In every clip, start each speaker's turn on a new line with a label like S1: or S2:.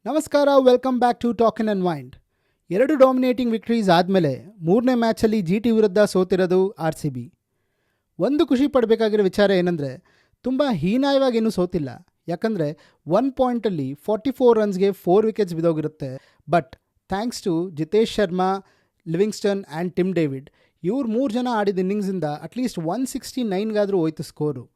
S1: ನಮಸ್ಕಾರ, welcome back to talk and wind. 2 dominating victories ಆದಮೇಲೆ 3ನೇ ಮ್ಯಾಚಲ್ಲಿ GT ವಿರುದ್ಧ ಸೋತಿರೋದು RCB. ಒಂದು ಖುಷಿ ಪಡಬೇಕಾಗಿರೋ ವಿಚಾರ ಏನಂದರೆ, ತುಂಬ ಹೀನಾಯವಾಗಿ ಇನ್ನೂ ಸೋತಿಲ್ಲ. ಯಾಕಂದರೆ 1 ಪಾಯಿಂಟಲ್ಲಿ 44 ರನ್ಸ್ಗೆ 4 ವಿಕೆಟ್ಸ್ ಬಿದ್ದೋಗಿರುತ್ತೆ. But thanks to Jitesh Sharma, Livingstone and Tim David, ಇವ್ರು 3 ಜನ ಆಡಿದ ಇನ್ನಿಂಗ್ಸಿಂದ ಅಟ್ಲೀಸ್ಟ್ 169ಗಾದರೂ ಹೋಯ್ತು ಸ್ಕೋರು.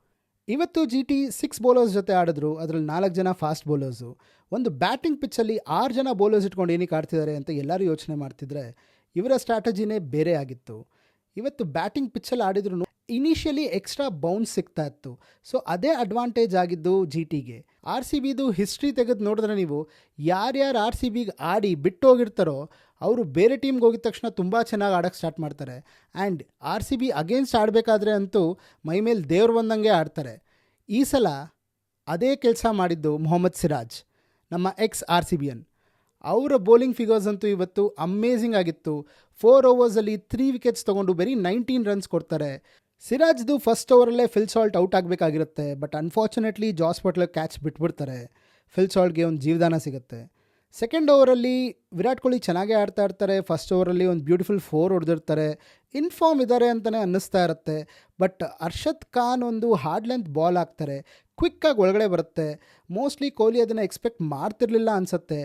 S1: ಇವತ್ತು GT 6 ಬೌಲರ್ಸ್ ಜೊತೆ ಆಡಿದ್ರು. ಅದರಲ್ಲಿ 4 ಜನ ಫಾಸ್ಟ್ ಬೌಲರ್ಸು. ಒಂದು ಬ್ಯಾಟಿಂಗ್ ಪಿಚ್ಚಲ್ಲಿ 6 ಜನ ಬೌಲರ್ಸ್ ಇಟ್ಕೊಂಡು ಏನಕ್ಕೆ ಆಡ್ತಿದ್ದಾರೆ ಅಂತ ಎಲ್ಲರೂ ಯೋಚನೆ ಮಾಡ್ತಿದ್ರೆ, ಇವರ ಸ್ಟ್ರಾಟಜಿನೇ ಬೇರೆ ಆಗಿತ್ತು. ಇವತ್ತು ಬ್ಯಾಟಿಂಗ್ ಪಿಚ್ಚಲ್ಲಿ ಆಡಿದ್ರು ಇನಿಷಿಯಲಿ ಎಕ್ಸ್ಟ್ರಾ ಬೌನ್ಸ್ ಸಿಗ್ತಾ ಇತ್ತು. ಸೊ ಅದೇ ಅಡ್ವಾಂಟೇಜ್ ಆಗಿದ್ದು GTಗೆ. RCBದು ಹಿಸ್ಟ್ರಿ ತೆಗೆದು ನೋಡಿದ್ರೆ ನೀವು, ಯಾರ್ಯಾರು RCBಗೆ ಆಡಿ ಬಿಟ್ಟೋಗಿರ್ತಾರೋ ಅವರು ಬೇರೆ ಟೀಮ್ಗೆ ಹೋಗಿದ ತಕ್ಷಣ ತುಂಬ ಚೆನ್ನಾಗಿ ಆಡೋಕ್ಕೆ ಸ್ಟಾರ್ಟ್ ಮಾಡ್ತಾರೆ. ಆ್ಯಂಡ್ RCB ಅಗೇನ್ಸ್ಟ್ ಆಡಬೇಕಾದ್ರೆ ಅಂತೂ ಮೈ ಮೇಲೆ ದೇವ್ರು ಬಂದಂಗೆ ಆಡ್ತಾರೆ. ಈ ಸಲ ಅದೇ ಕೆಲಸ ಮಾಡಿದ್ದು ಮೊಹಮ್ಮದ್ ಸಿರಾಜ್, ನಮ್ಮ RCBN. ಅವರ ಬೌಲಿಂಗ್ ಫಿಗರ್ಸ್ ಅಂತೂ ಇವತ್ತು ಅಮೇಝಿಂಗ್ ಆಗಿತ್ತು. 4 ಓವರ್ಸಲ್ಲಿ 3 ವಿಕೆಟ್ಸ್ ತೊಗೊಂಡು ಬರೀ 19 ರನ್ಸ್ ಕೊಡ್ತಾರೆ. ಸಿರಾಜ್ದು ಫಸ್ಟ್ ಓವರಲ್ಲೇ ಫಿಲ್ ಸಾಲ್ಟ್ ಔಟ್ ಆಗಬೇಕಾಗಿರುತ್ತೆ. But unfortunately Jos Buttler catch ಬಿಟ್ಬಿಡ್ತಾರೆ. ಫಿಲ್ ಸಾಲ್ಟ್ಗೆ ಒಂದು ಜೀವದಾನ ಸಿಗುತ್ತೆ. ಸೆಕೆಂಡ್ ಓವರಲ್ಲಿ ವಿರಾಟ್ ಕೊಹ್ಲಿ ಚೆನ್ನಾಗೇ ಆಡ್ತಾ ಇರ್ತಾರೆ. ಫಸ್ಟ್ ಓವರಲ್ಲಿ ಒಂದು ಬ್ಯೂಟಿಫುಲ್ 4 ಹೊಡೆದಿರ್ತಾರೆ. ಇನ್ಫಾರ್ಮ್ ಇದ್ದಾರೆ ಅಂತಲೇ ಅನ್ನಿಸ್ತಾ ಇರುತ್ತೆ. ಬಟ್ ಅರ್ಷದ್ ಖಾನ್ ಒಂದು ಹಾರ್ಡ್ ಲೆಂತ್ ಬಾಲ್ ಹಾಕ್ತಾರೆ, ಕ್ವಿಕ್ಕಾಗಿ ಒಳಗಡೆ ಬರುತ್ತೆ. ಮೋಸ್ಟ್ಲಿ ಕೊಹ್ಲಿ ಅದನ್ನು ಎಕ್ಸ್ಪೆಕ್ಟ್ ಮಾಡ್ತಿರ್ಲಿಲ್ಲ ಅನಿಸುತ್ತೆ.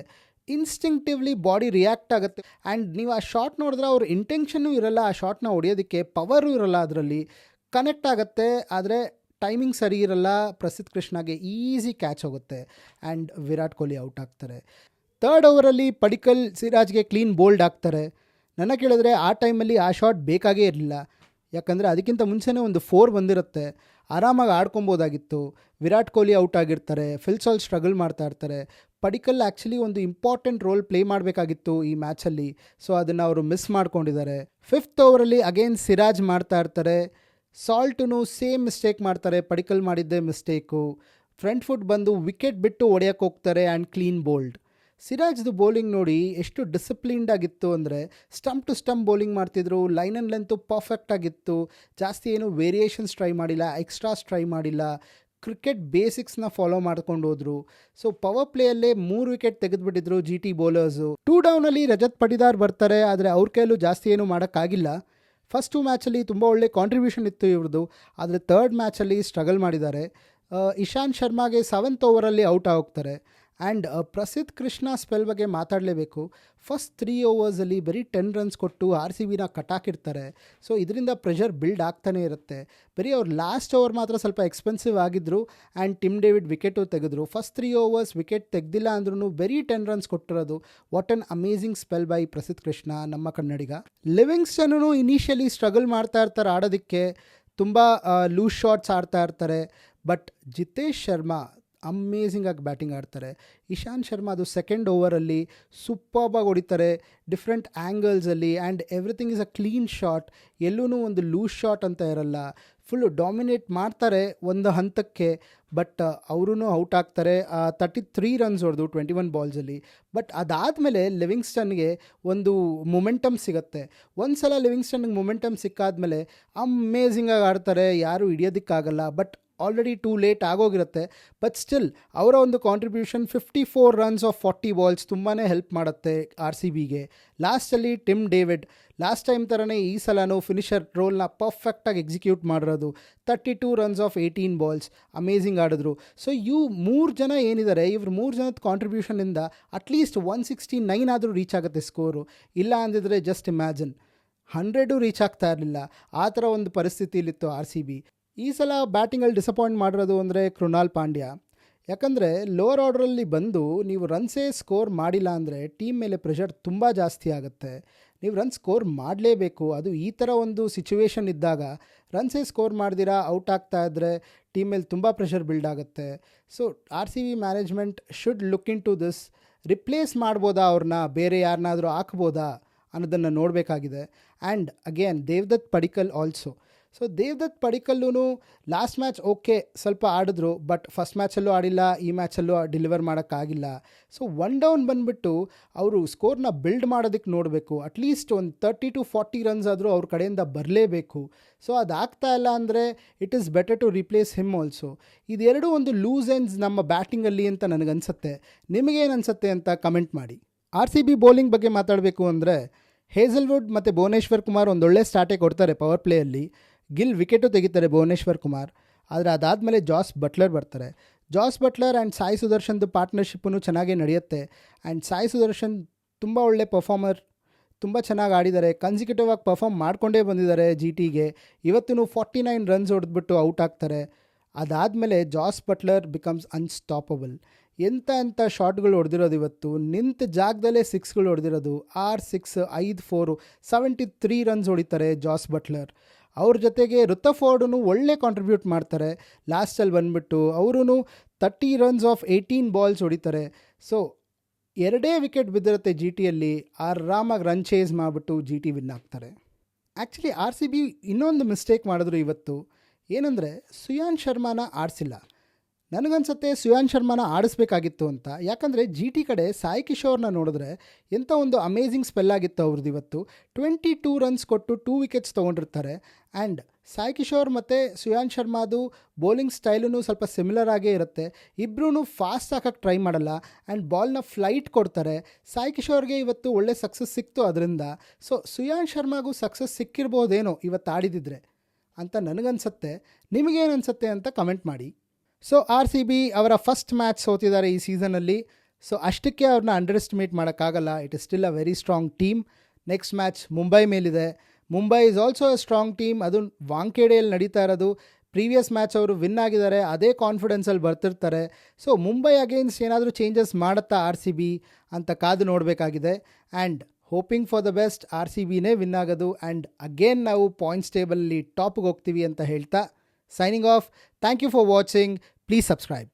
S1: ಇನ್ಸ್ಟಿಂಕ್ಟಿವ್ಲಿ ಬಾಡಿ ರಿಯಾಕ್ಟ್ ಆಗುತ್ತೆ. ಆ್ಯಂಡ್ ನೀವು ಆ ಶಾಟ್ ನೋಡಿದ್ರೆ ಅವ್ರ ಇಂಟೆನ್ಷನ್ನೂ ಇರಲ್ಲ ಆ ಶಾಟ್ನ ಹೊಡೆಯೋದಕ್ಕೆ, ಪವರು ಇರಲ್ಲ, ಅದರಲ್ಲಿ ಕನೆಕ್ಟ್ ಆಗುತ್ತೆ. ಆದರೆ ಟೈಮಿಂಗ್ ಸರಿ ಇರಲ್ಲ. ಪ್ರಸಿದ್ಧ ಕೃಷ್ಣಗೆ ಈಸಿ ಕ್ಯಾಚ್ ಹೋಗುತ್ತೆ ಆ್ಯಂಡ್ ವಿರಾಟ್ ಕೊಹ್ಲಿ ಔಟ್ ಆಗ್ತಾರೆ. ಥರ್ಡ್ ಓವರಲ್ಲಿ ಪಡಿಕ್ಕಲ್ ಸಿರಾಜ್ಗೆ ಕ್ಲೀನ್ ಬೋಲ್ಡ್ ಆಗ್ತಾರೆ. ನನ್ನ ಕೇಳಿದ್ರೆ ಆ ಟೈಮಲ್ಲಿ ಆ ಶಾಟ್ ಬೇಕಾಗೇ ಇರಲಿಲ್ಲ. ಯಾಕಂದರೆ ಅದಕ್ಕಿಂತ ಮುಂಚೆನೇ ಒಂದು 4 ಬಂದಿರುತ್ತೆ, ಆರಾಮಾಗಿ ಆಡ್ಕೊಬೋದಾಗಿತ್ತು. ವಿರಾಟ್ ಕೊಹ್ಲಿ ಔಟ್ ಆಗಿರ್ತಾರೆ, ಫಿಲ್ ಸಾಲ್ಟ್ ಸ್ಟ್ರಗಲ್ ಮಾಡ್ತಾ ಇರ್ತಾರೆ. ಪಡಿಕ್ಕಲ್ ಆ್ಯಕ್ಚುಲಿ ಒಂದು ಇಂಪಾರ್ಟೆಂಟ್ ರೋಲ್ ಪ್ಲೇ ಮಾಡಬೇಕಾಗಿತ್ತು ಈ ಮ್ಯಾಚಲ್ಲಿ. ಸೊ ಅದನ್ನು ಅವರು ಮಿಸ್ ಮಾಡ್ಕೊಂಡಿದ್ದಾರೆ. 5th ಓವರಲ್ಲಿ ಅಗೇನ್ ಸಿರಾಜ್ ಮಾಡ್ತಾ ಇರ್ತಾರೆ. ಸಾಲ್ಟೂ ಸೇಮ್ ಮಿಸ್ಟೇಕ್ ಮಾಡ್ತಾರೆ, ಪಡಿಕ್ಕಲ್ ಮಾಡಿದ್ದೇ ಮಿಸ್ಟೇಕು. ಫ್ರಂಟ್ ಫುಟ್ ಬಂದು ವಿಕೆಟ್ ಬಿಟ್ಟು ಹೊಡೆಯೋಕ್ಕೆ ಹೋಗ್ತಾರೆ ಆ್ಯಂಡ್ ಕ್ಲೀನ್ ಬೋಲ್ಡ್. ಸಿರಾಜ್ದು ಬೌಲಿಂಗ್ ನೋಡಿ ಎಷ್ಟು ಡಿಸಿಪ್ಲಿನ್ಡ್ ಆಗಿತ್ತು ಅಂದರೆ, ಸ್ಟಂಪ್ ಟು ಸ್ಟಂಪ್ ಬೌಲಿಂಗ್ ಮಾಡ್ತಿದ್ರು. ಲೈನ್ ಆ್ಯಂಡ್ ಲೆಂತು ಪರ್ಫೆಕ್ಟ್ ಆಗಿತ್ತು. ಜಾಸ್ತಿ ಏನು ವೇರಿಯೇಷನ್ಸ್ ಟ್ರೈ ಮಾಡಿಲ್ಲ, ಎಕ್ಸ್ಟ್ರಾಸ್ ಟ್ರೈ ಮಾಡಿಲ್ಲ. ಕ್ರಿಕೆಟ್ ಬೇಸಿಕ್ಸ್ನ ಫಾಲೋ ಮಾಡ್ಕೊಂಡು ಹೋದರು. ಸೊ ಪವರ್ ಪ್ಲೇಯಲ್ಲೇ 3 ವಿಕೆಟ್ ತೆಗೆದುಬಿಟ್ಟಿದ್ರು GT ಬೌಲರ್ಸು. 2 ಡೌನಲ್ಲಿ ರಜತ್ ಪಟಿದಾರ್ ಬರ್ತಾರೆ, ಆದರೆ ಅವ್ರ ಕೈಲೂ ಜಾಸ್ತಿ ಏನೂ ಮಾಡೋಕ್ಕಾಗಿಲ್ಲ. ಫಸ್ಟ್ 2 ಮ್ಯಾಚಲ್ಲಿ ತುಂಬ ಒಳ್ಳೆ ಕಾಂಟ್ರಿಬ್ಯೂಷನ್ ಇತ್ತು ಇವ್ರದ್ದು, ಆದರೆ ಥರ್ಡ್ ಮ್ಯಾಚಲ್ಲಿ ಸ್ಟ್ರಗಲ್ ಮಾಡಿದ್ದಾರೆ. ಇಶಾಂತ್ ಶರ್ಮಾಗೆ 7th ಓವರಲ್ಲಿ ಔಟ್ ಆಗೋಗ್ತಾರೆ. ಆ್ಯಂಡ್ ಪ್ರಸಿದ್ಧ ಕೃಷ್ಣ ಸ್ಪೆಲ್ ಬಗ್ಗೆ ಮಾತಾಡಲೇಬೇಕು. ಫಸ್ಟ್ 3 ಓವರ್ಸಲ್ಲಿ ಬರೀ 10 ರನ್ಸ್ ಕೊಟ್ಟು RCBನ ಕಟಾಕಿರ್ತಾರೆ. ಸೊ ಇದರಿಂದ ಪ್ರೆಷರ್ ಬಿಲ್ಡ್ ಆಗ್ತಾನೆ ಇರುತ್ತೆ. ಬರೀ ಅವ್ರು ಲಾಸ್ಟ್ ಓವರ್ ಮಾತ್ರ ಸ್ವಲ್ಪ ಎಕ್ಸ್ಪೆನ್ಸಿವ್ ಆಗಿದ್ದರು ಆ್ಯಂಡ್ ಟಿಮ್ ಡೇವಿಡ್ ವಿಕೆಟು ತೆಗೆದ್ರು. ಫಸ್ಟ್ 3 ಓವರ್ಸ್ ವಿಕೆಟ್ ತೆಗೆದಿಲ್ಲ ಅಂದ್ರೂ ಬರೀ 10 ರನ್ಸ್ ಕೊಟ್ಟಿರೋದು. What an amazing spell by Prasidh Krishna, ನಮ್ಮ ಕನ್ನಡಿಗ. ಲಿವಿಂಗ್ಸ್ಟನ್ನು ಇನಿಷಿಯಲಿ ಸ್ಟ್ರಗಲ್ ಮಾಡ್ತಾ ಇರ್ತಾರೆ ಆಡೋದಕ್ಕೆ, ತುಂಬ ಲೂಸ್ ಶಾಟ್ಸ್ ಆಡ್ತಾ ಇರ್ತಾರೆ. ಬಟ್ ಜಿತೇಶ್ ಶರ್ಮಾ ಅಮೇಝಿಂಗ್ ಆಗಿ ಬ್ಯಾಟಿಂಗ್ ಆಡ್ತಾರೆ. ಇಶಾಂತ್ ಶರ್ಮಾ ಅದು ಸೆಕೆಂಡ್ ಓವರಲ್ಲಿ ಸೂಪರ್ಬಾಗಿ ಹೊಡಿತಾರೆ, ಡಿಫ್ರೆಂಟ್ ಆ್ಯಂಗಲ್ಸಲ್ಲಿ. And everything is a clean shot. ಎಲ್ಲೂ ಒಂದು ಲೂಸ್ ಶಾಟ್ ಅಂತ ಇರಲ್ಲ. ಫುಲ್ಲು ಡಾಮಿನೇಟ್ ಮಾಡ್ತಾರೆ ಒಂದು ಹಂತಕ್ಕೆ. ಬಟ್ ಅವರೂ ಔಟ್ ಆಗ್ತಾರೆ. 33 ರನ್ಸ್ ಹೊಡೆದು 21 ಬಾಲ್ಸಲ್ಲಿ. ಬಟ್ ಅದಾದಮೇಲೆ ಲಿವಿಂಗ್ಸ್ಟನ್ಗೆ ಒಂದು ಮೊಮೆಂಟಮ್ ಸಿಗುತ್ತೆ. ಒಂದು ಸಲ ಲಿವಿಂಗ್ಸ್ಟನ್ಗೆ ಮೊಮೆಂಟಮ್ ಸಿಕ್ಕಾದ್ಮೇಲೆ ಅಮೇಝಿಂಗಾಗಿ ಆಡ್ತಾರೆ, ಯಾರೂ ಹಿಡಿಯೋದಕ್ಕಾಗಲ್ಲ. ಬಟ್ ಆಲ್ರೆಡಿ ಟೂ ಲೇಟ್ ಆಗೋಗಿರುತ್ತೆ. ಬಟ್ ಸ್ಟಿಲ್ ಅವರ ಒಂದು ಕಾಂಟ್ರಿಬ್ಯೂಷನ್ 54 ರನ್ಸ್ ಆಫ್ 40 ಬಾಲ್ಸ್ ತುಂಬಾ ಹೆಲ್ಪ್ ಮಾಡುತ್ತೆ RCBಗೆ. ಲಾಸ್ಟಲ್ಲಿ ಟಿಮ್ ಡೇವಿಡ್ ಲಾಸ್ಟ್ ಟೈಮ್ ಥರನೇ ಈ ಸಲನೂ ಫಿನಿಷರ್ ರೋಲ್ನ ಪರ್ಫೆಕ್ಟಾಗಿ ಎಕ್ಸಿಕ್ಯೂಟ್ ಮಾಡಿರೋದು. 32 ರನ್ಸ್ ಆಫ್ 18 ಬಾಲ್ಸ್, ಅಮೇಝಿಂಗ್ ಆಡಿದ್ರು. ಸೊ ಇವು 3 ಜನ ಏನಿದ್ದಾರೆ, ಇವ್ರು 3 ಜನದ ಕಾಂಟ್ರಿಬ್ಯೂಷನಿಂದ ಅಟ್ಲೀಸ್ಟ್ 169 ಆದರೂ ರೀಚ್ ಆಗುತ್ತೆ ಸ್ಕೋರು. ಇಲ್ಲ ಅಂದಿದ್ರೆ ಜಸ್ಟ್ ಇಮ್ಯಾಜಿನ್ 100 ರೀಚ್ ಆಗ್ತಾ ಇರಲಿಲ್ಲ. ಆ ಥರ ಒಂದು ಪರಿಸ್ಥಿತಿಯಲ್ಲಿತ್ತು RCB. ಈ ಸಲ ಬ್ಯಾಟಿಂಗಲ್ಲಿ ಡಿಸಪಾಯಿಂಟ್ ಮಾಡಿರೋದು ಅಂದರೆ ಕೃಣಾಲ್ ಪಾಂಡ್ಯ. ಯಾಕಂದರೆ ಲೋವರ್ ಆರ್ಡ್ರಲ್ಲಿ ಬಂದು ನೀವು ರನ್ಸೇ ಸ್ಕೋರ್ ಮಾಡಿಲ್ಲ ಅಂದರೆ ಟೀಮ್ ಮೇಲೆ ಪ್ರೆಷರ್ ತುಂಬ ಜಾಸ್ತಿ ಆಗುತ್ತೆ. ನೀವು ರನ್ ಸ್ಕೋರ್ ಮಾಡಲೇಬೇಕು. ಅದು ಈ ಥರ ಒಂದು ಸಿಚುವೇಶನ್ ಇದ್ದಾಗ ರನ್ಸೇ ಸ್ಕೋರ್ ಮಾಡ್ದಿರಾ ಔಟ್ ಆಗ್ತಾ ಇದ್ದರೆ ಟೀಮ್ ಮೇಲೆ ತುಂಬ ಪ್ರೆಷರ್ ಬಿಲ್ಡ್ ಆಗುತ್ತೆ. So RCB management should look into this. Replace ಮಾಡ್ಬೋದಾ ಅವ್ರನ್ನ, ಬೇರೆ ಯಾರನ್ನಾದರೂ ಹಾಕ್ಬೋದಾ ಅನ್ನೋದನ್ನು ನೋಡಬೇಕಾಗಿದೆ. And again Devdutt Padikkal also. So Devdutt ಪಡಿಕ್ಕಲ್ಲೂ ಲಾಸ್ಟ್ ಮ್ಯಾಚ್ ಓಕೆ ಸ್ವಲ್ಪ ಆಡಿದ್ರು, ಬಟ್ ಫಸ್ಟ್ ಮ್ಯಾಚಲ್ಲೂ ಆಡಿಲ್ಲ, ಈ ಮ್ಯಾಚಲ್ಲೂ ಡಿಲಿವರ್ ಮಾಡೋಕ್ಕಾಗಿಲ್ಲ. ಸೊ 1 ಡೌನ್ ಬಂದುಬಿಟ್ಟು ಅವರು ಸ್ಕೋರ್ನ ಬಿಲ್ಡ್ ಮಾಡೋದಕ್ಕೆ ನೋಡಬೇಕು. ಅಟ್ಲೀಸ್ಟ್ ಒಂದು 30 to 40 ರನ್ಸ್ ಆದರೂ ಅವ್ರ ಕಡೆಯಿಂದ ಬರಲೇಬೇಕು. ಸೊ ಅದಾಗ್ತಾ ಇಲ್ಲ ಅಂದರೆ it is better to replace him also. ಇದೆರಡೂ ಒಂದು ಲೂಸ್ ಎಂಡ್ಸ್ ನಮ್ಮ ಬ್ಯಾಟಿಂಗಲ್ಲಿ ಅಂತ ನನಗನ್ಸುತ್ತೆ. ನಿಮಗೇನು ಅನಿಸುತ್ತೆ ಅಂತ ಕಮೆಂಟ್ ಮಾಡಿ. RCB ಬೌಲಿಂಗ್ ಬಗ್ಗೆ ಮಾತಾಡಬೇಕು ಅಂದರೆ ಹೇಸಲ್ವುಡ್ ಮತ್ತು ಭುವನೇಶ್ವರ್ ಕುಮಾರ್ ಒಂದೊಳ್ಳೆ ಸ್ಟಾರ್ಟೇ ಕೊಡ್ತಾರೆ ಪವರ್ ಪ್ಲೇಯಲ್ಲಿ. ಗಿಲ್ ವಿಕೆಟು ತೆಗಿತಾರೆ ಭುವನೇಶ್ವರ್ ಕುಮಾರ್. ಆದರೆ ಅದಾದಮೇಲೆ ಜಾಸ್ ಬಟ್ಲರ್ ಬರ್ತಾರೆ. ಜಾಸ್ ಬಟ್ಲರ್ ಆ್ಯಂಡ್ ಸಾಯಿ ಸುದರ್ಶನ್ದು ಪಾರ್ಟ್ನರ್ಶಿಪ್ಪೂ ಚೆನ್ನಾಗೇ ನಡೆಯುತ್ತೆ. ಆ್ಯಂಡ್ ಸಾಯಿ ಸುದರ್ಶನ್ ತುಂಬ ಒಳ್ಳೆ ಪರ್ಫಾರ್ಮರ್, ತುಂಬ ಚೆನ್ನಾಗಿ ಆಡಿದ್ದಾರೆ. ಕನ್ಸಿಕ್ಯೂಟಿವ್ ಆಗಿ ಪರ್ಫಾರ್ಮ್ ಮಾಡಿಕೊಂಡೇ ಬಂದಿದ್ದಾರೆ GTಗೆ. ಇವತ್ತೂ 49 ರನ್ಸ್ ಹೊಡೆದ್ಬಿಟ್ಟು ಔಟ್ ಆಗ್ತಾರೆ. ಅದಾದಮೇಲೆ ಜಾಸ್ ಬಟ್ಲರ್ ಬಿಕಮ್ಸ್ ಅನ್ಸ್ಟಾಪಬಲ್. ಎಂಥ ಶಾಟ್ಗಳು ಹೊಡೆದಿರೋದು ಇವತ್ತು, ನಿಂತ ಜಾಗದಲ್ಲೇ 6ಗಳು ಹೊಡೆದಿರೋದು. 6, 5, 4, 73 ರನ್ಸ್ ಹೊಡಿತಾರೆ ಜಾಸ್ ಬಟ್ಲರ್. ಅವ್ರ ಜೊತೆಗೆ ರುತಫೋರ್ಡೂ ಒಳ್ಳೆ ಕಾಂಟ್ರಿಬ್ಯೂಟ್ ಮಾಡ್ತಾರೆ. ಲಾಸ್ಟಲ್ಲಿ ಬಂದುಬಿಟ್ಟು ಅವರೂ 30 ರನ್ಸ್ ಆಫ್ 18 ಬಾಲ್ಸ್ ಹೊಡಿತಾರೆ. ಸೊ 2 ವಿಕೆಟ್ ಬಿದ್ದಿರುತ್ತೆ GTಯಲ್ಲಿ. ಆರಾಮಾಗಿ ರನ್ ಚೇಸ್ ಮಾಡಿಬಿಟ್ಟು GT ವಿನ್ ಆಗ್ತಾರೆ. ಆ್ಯಕ್ಚುಲಿ RCB ಇನ್ನೊಂದು ಮಿಸ್ಟೇಕ್ ಮಾಡಿದ್ರು ಇವತ್ತು. ಏನಂದರೆ ಸುಯಾನ್ ಶರ್ಮಾನ ಆಡಿಸಿಲ್ಲ. ನನಗನ್ಸುತ್ತೆ ಸುಯಾನ್ ಶರ್ಮಾನ ಆಡಿಸ್ಬೇಕಾಗಿತ್ತು ಅಂತ. ಯಾಕಂದರೆ GT ಕಡೆ ಸಾಯಿ ಕಿಶೋರ್ನ ನೋಡಿದ್ರೆ ಎಂಥ ಒಂದು ಅಮೇಝಿಂಗ್ ಸ್ಪೆಲ್ ಆಗಿತ್ತು ಅವ್ರದ್ದು ಇವತ್ತು. 22 ರನ್ಸ್ ಕೊಟ್ಟು 2 ವಿಕೆಟ್ಸ್ ತೊಗೊಂಡಿರ್ತಾರೆ. ಆ್ಯಂಡ್ ಸಾಯಿ ಕಿಶೋರ್ ಮತ್ತು ಸುಯಾನ್ ಶರ್ಮಾದು ಬೌಲಿಂಗ್ ಸ್ಟೈಲೂ ಸ್ವಲ್ಪ ಸಿಮಿಲರ್ ಆಗೇ ಇರುತ್ತೆ. ಇಬ್ಬರೂ ಫಾಸ್ಟ್ ಹಾಕಕ್ಕೆ ಟ್ರೈ ಮಾಡಲ್ಲ ಆ್ಯಂಡ್ ಬಾಲ್ನ ಫ್ಲೈಟ್ ಕೊಡ್ತಾರೆ. ಸಾಯಿ ಕಿಶೋರ್ಗೆ ಇವತ್ತು ಒಳ್ಳೆ ಸಕ್ಸಸ್ ಸಿಕ್ತು ಅದರಿಂದ. ಸೊ ಸುಯಾನ್ ಶರ್ಮಾಗೂ ಸಕ್ಸಸ್ ಸಿಕ್ಕಿರ್ಬೋದೇನೋ ಇವತ್ತು ಆಡಿದಿದ್ರೆ ಅಂತ ನನಗನ್ಸುತ್ತೆ. ನಿಮಗೇನು ಅನಿಸುತ್ತೆ ಅಂತ ಕಮೆಂಟ್ ಮಾಡಿ. ಸೊ RCB ಅವರ ಫಸ್ಟ್ ಮ್ಯಾಚ್ ಸೋತಿದ್ದಾರೆ ಈ ಸೀಸನಲ್ಲಿ. ಸೊ ಅಷ್ಟಕ್ಕೆ ಅವ್ರನ್ನ ಅಂಡರ್ ಎಸ್ಟಿಮೇಟ್ ಮಾಡೋಕ್ಕಾಗಲ್ಲ. It is still a very strong team. Next match Mumbai ಮೇಲಿದೆ. Mumbai is also a strong team. ಅದು ವಾಂಖೇಡೆಯಲ್ಲಿ ನಡೀತಾ ಇರೋದು. ಪ್ರೀವಿಯಸ್ ಮ್ಯಾಚ್ ಅವರು ವಿನ್ ಆಗಿದ್ದಾರೆ, ಅದೇ ಕಾನ್ಫಿಡೆನ್ಸಲ್ಲಿ ಬರ್ತಿರ್ತಾರೆ. ಸೊ ಮುಂಬೈ ಅಗೇನ್ಸ್ಟ್ ಏನಾದರೂ ಚೇಂಜಸ್ ಮಾಡುತ್ತಾ RCB ಅಂತ ಕಾದು ನೋಡಬೇಕಾಗಿದೆ. And hoping for the best, RCBನೇ ವಿನ್ ಆಗೋದು. ಆ್ಯಂಡ್ ಅಗೇನ್ ನಾವು ಪಾಯಿಂಟ್ಸ್ ಟೇಬಲಲ್ಲಿ ಟಾಪ್ಗೆ ಹೋಗ್ತೀವಿ ಅಂತ ಹೇಳ್ತಾ signing off. Thank you for watching. Please subscribe.